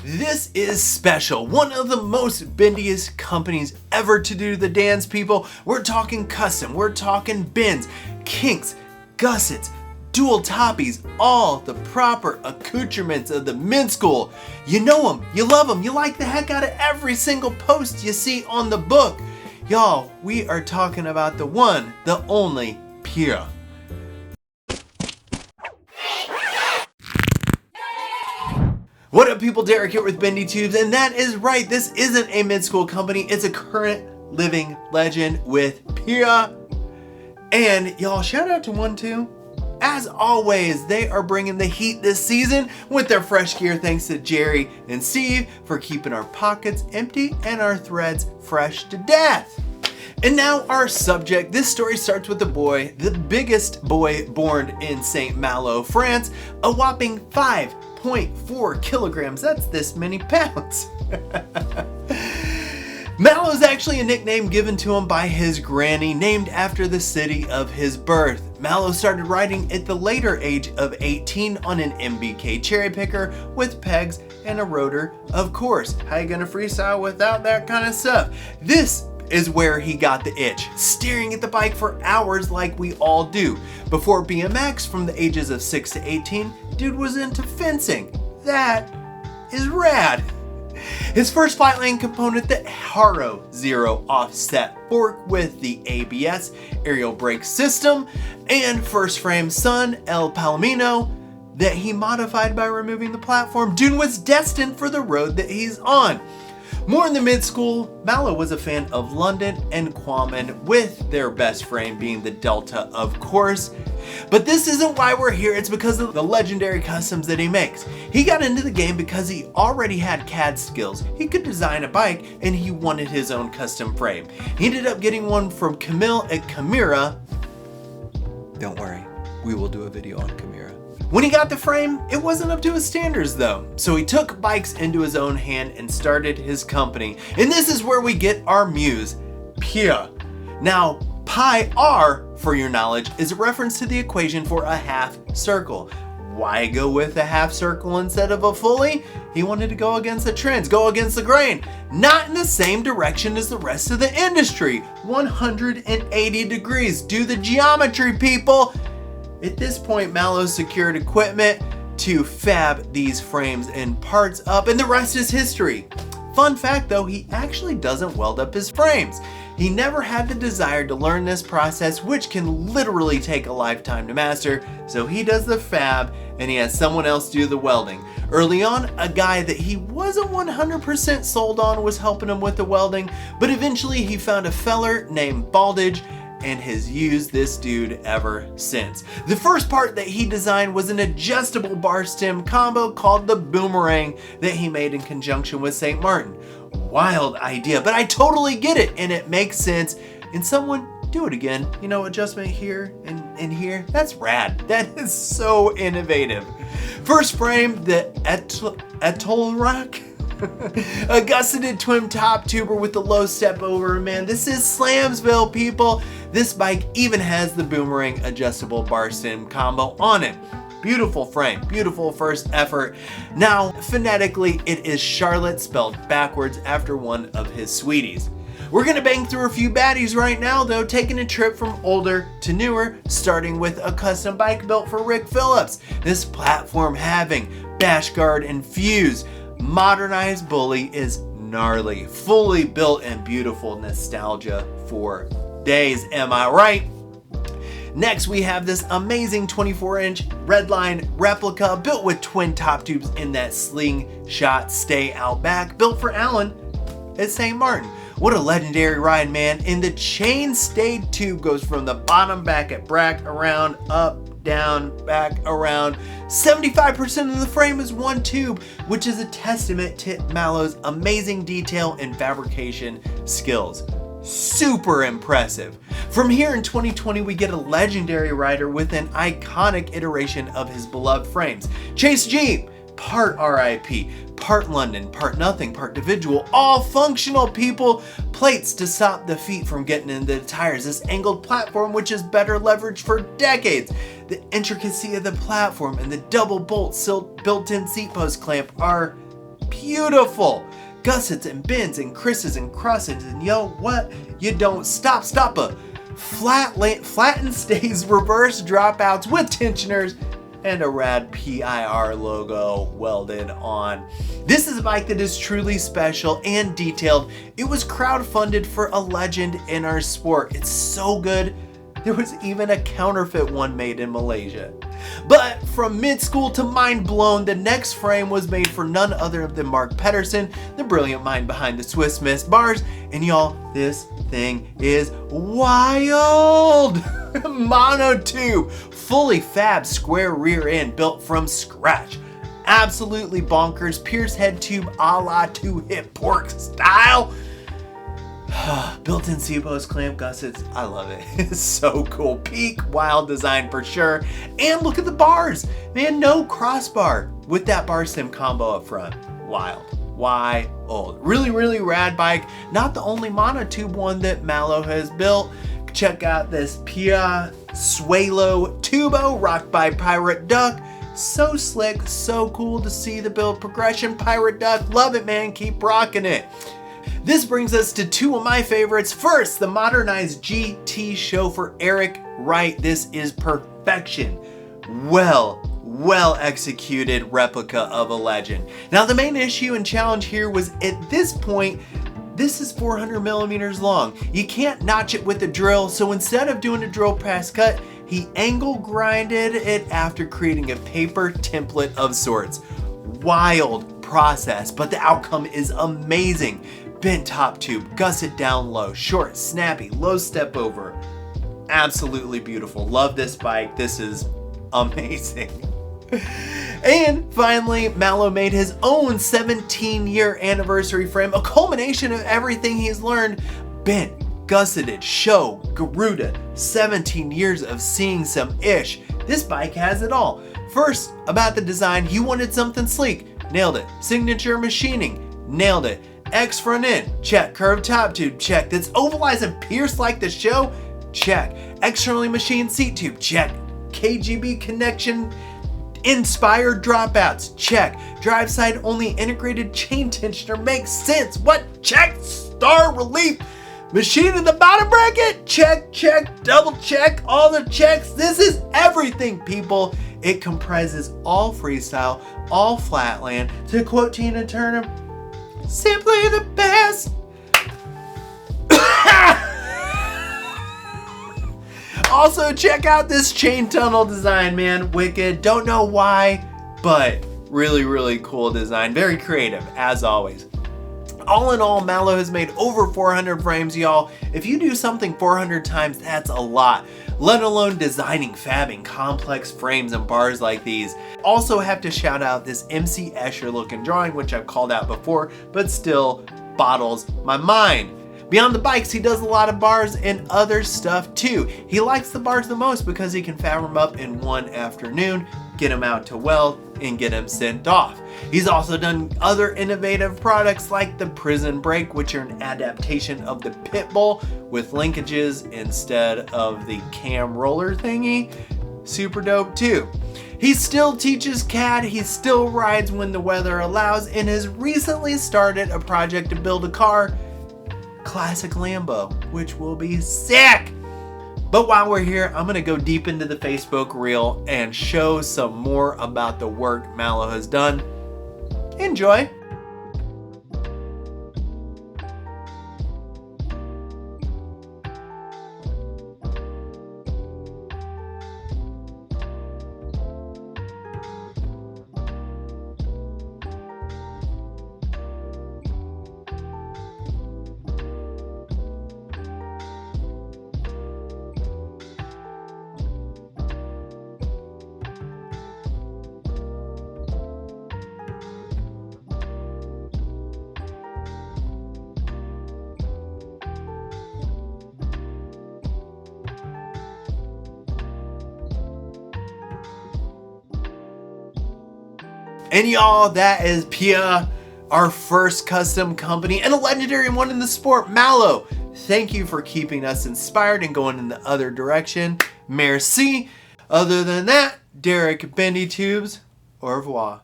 This is special. One of the most bendiest companies ever to do the dance, people. We're talking custom, we're talking bends, kinks, gussets, dual toppies, all the proper accoutrements of the midschool. You know them, you love them, you like the heck out of every single post you see on the book. Y'all, we are talking about the one, the only Piira. What up, people? Derek here with Bendy Tubes, and that is right, this isn't a midschool company, it's a current living legend with Piira. And y'all, shout out to 1-2. As always, they are bringing the heat this season with their fresh gear, thanks to Jerry and Steve for keeping our pockets empty and our threads fresh to death. And now our subject. This story starts with a boy, the biggest boy born in St. Malo, France, a whopping 5.4 kilograms. That's this many pounds. Malo is actually a nickname given to him by his granny, named after the city of his birth. Malo started riding at the later age of 18 on an MBK cherry picker with pegs and a rotor, of course. How you gonna freestyle without that kind of stuff? This is where he got the itch, staring at the bike for hours like we all do. Before BMX, from the ages of 6 to 18, dude was into fencing. That is rad. His first flight lane component, the Haro Zero offset fork with the ABS aerial brake system, and first frame son El Palomino that he modified by removing the platform. Dude was destined for the road that he's on. More in the midschool, Malo was a fan of London and Quammen, with their best frame being the Delta, of course. But this isn't why we're here, it's because of the legendary customs that he makes. He got into the game because he already had CAD skills. He could design a bike and he wanted his own custom frame. He ended up getting one from Camille at Piira. Don't worry, we will do a video on Piira. When he got the frame, it wasn't up to his standards though. So he took bikes into his own hand and started his company. And this is where we get our muse, Piira. Now, PiR, for your knowledge, is a reference to the equation for a half circle. Why go with a half circle instead of a fully? He wanted to go against the trends, go against the grain, not in the same direction as the rest of the industry. 180 degrees, do the geometry, people. At this point, Malo secured equipment to fab these frames and parts up, and the rest is history. Fun fact though, he actually doesn't weld up his frames. He never had the desire to learn this process, which can literally take a lifetime to master, so he does the fab and he has someone else do the welding. Early on, a guy that he wasn't 100% sold on was helping him with the welding, but eventually he found a feller named Baldage and has used this dude ever since. The first part that he designed was an adjustable bar stem combo called the Boomerang that he made in conjunction with St. Martin. Wild idea, but I totally get it and it makes sense. And someone do it again, you know, adjustment here and here. That's rad. That is so innovative. First frame, the Atoll Rock. A gusseted twin top tuber with the low step over, man. This is Slamsville, people. This bike even has the Boomerang adjustable bar stem combo on it. Beautiful frame, beautiful first effort. Now, phonetically, it is Charlotte spelled backwards after one of his sweeties. We're gonna bang through a few baddies right now though, taking a trip from older to newer, starting with a custom bike built for Rick Phillips. This platform having bash guard and fuse. Modernized bully is gnarly, fully built and beautiful nostalgia for days, am I right? Next, we have this amazing 24-inch Redline replica built with twin top tubes in that slingshot stay out back, built for Alan at St. Martin. What a legendary ride, man. And the chain stayed tube goes from the bottom back at brack around, up, down, back, around. 75% of the frame is one tube, which is a testament to Malo's amazing detail and fabrication skills. Super impressive. From here in 2020, we get a legendary rider with an iconic iteration of his beloved frames. Chase G, part RIP, part London, part nothing, part individual, all functional, people. Plates to stop the feet from getting into the tires. This angled platform, which is better leverage for decades. The intricacy of the platform and the double bolt built-in seat post clamp are beautiful. Gussets and bends and crisses and crosses, and yo, what? You don't stop a flattened stays, reverse dropouts with tensioners, and a rad PiR logo welded on. This is a bike that is truly special and detailed. It was crowdfunded for a legend in our sport. It's so good, there was even a counterfeit one made in Malaysia. But from mid-school to mind blown, the next frame was made for none other than Mark Pedersen, the brilliant mind behind the Swiss Miss bars. And y'all, this thing is wild! Monotube, fully fab square rear end built from scratch. Absolutely bonkers, Pierce head tube a la 2-hip pork style. Built-in C-post clamp gussets, I love it. It's so cool. Peak wild design for sure. And look at the bars, man, no crossbar with that bar stem combo up front. Wild. Really rad bike. Not the only monotube one that Malo has built. Check out this Piira Suelo Tubo rocked by Pirate Duck. So slick, so cool to see the build progression. Pirate Duck, love it, man, keep rocking it. This brings us to two of my favorites. First, the modernized GT chauffeur Eric Wright. This is perfection. Well executed replica of a legend. Now the main issue and challenge here was at this point, this is 400 millimeters long. You can't notch it with a drill, so instead of doing a drill press cut, he angle grinded it after creating a paper template of sorts. Wild process, but the outcome is amazing. Bent top tube, gusset down low, short, snappy, low step over. Absolutely beautiful. Love this bike. This is amazing. And finally, Malo made his own 17-year anniversary frame, a culmination of everything he's learned. Bent, gusseted, show, Garuda, 17 years of seeing some ish. This bike has it all. First, about the design, he wanted something sleek. Nailed it. Signature machining. Nailed it. X front end, check. Curved top tube, check. That's ovalized and pierced like the show, check. Externally machined seat tube, check. KGB connection inspired dropouts, check. Drive side only integrated chain tensioner makes sense. What? Check. Star relief. Machine in the bottom bracket, check. Double check. All the checks. This is everything, people. It comprises all freestyle, all flatland. To quote Tina Turner, simply the best. Also, check out this chain tunnel design, man. Wicked. Don't know why, but really cool design. Very creative, as always. All in all, Malo has made over 400 frames, y'all. If you do something 400 times, that's a lot. Let alone designing, fabbing complex frames and bars like these. Also have to shout out this MC Escher looking drawing, which I've called out before, but still bottles my mind. Beyond the bikes, he does a lot of bars and other stuff too. He likes the bars the most because he can fab them up in one afternoon, get them out to weld, and get them sent off. He's also done other innovative products like the prison brake, which are an adaptation of the pit bull with linkages instead of the cam roller thingy. Super dope too. He still teaches CAD, he still rides when the weather allows, and has recently started a project to build a car, classic Lambo, which will be sick. But while we're here, I'm gonna go deep into the Facebook reel and show some more about the work Malo has done. Enjoy. And y'all, that is Piira, our first custom company and a legendary one in the sport, Malo. Thank you for keeping us inspired and going in the other direction. Merci. Other than that, Derek Bendy Tubes, au revoir.